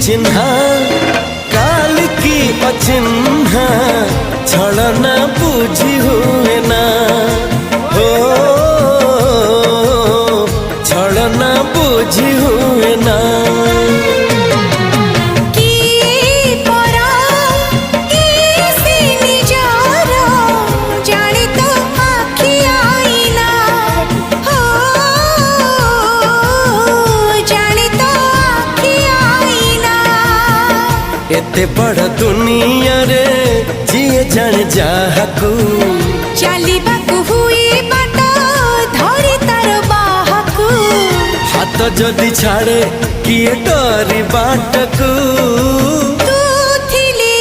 चिन्हा काल की अचिन्हा छलना बुझी हुए ना हो छलना बुझी हुए ना एते बड़ दुनिया रे जिए जान जाहकू चलिबाकू हुई बाट धरी तार बाहकू हाथ जदि छाड़े किए डरी बाटकू तू थिली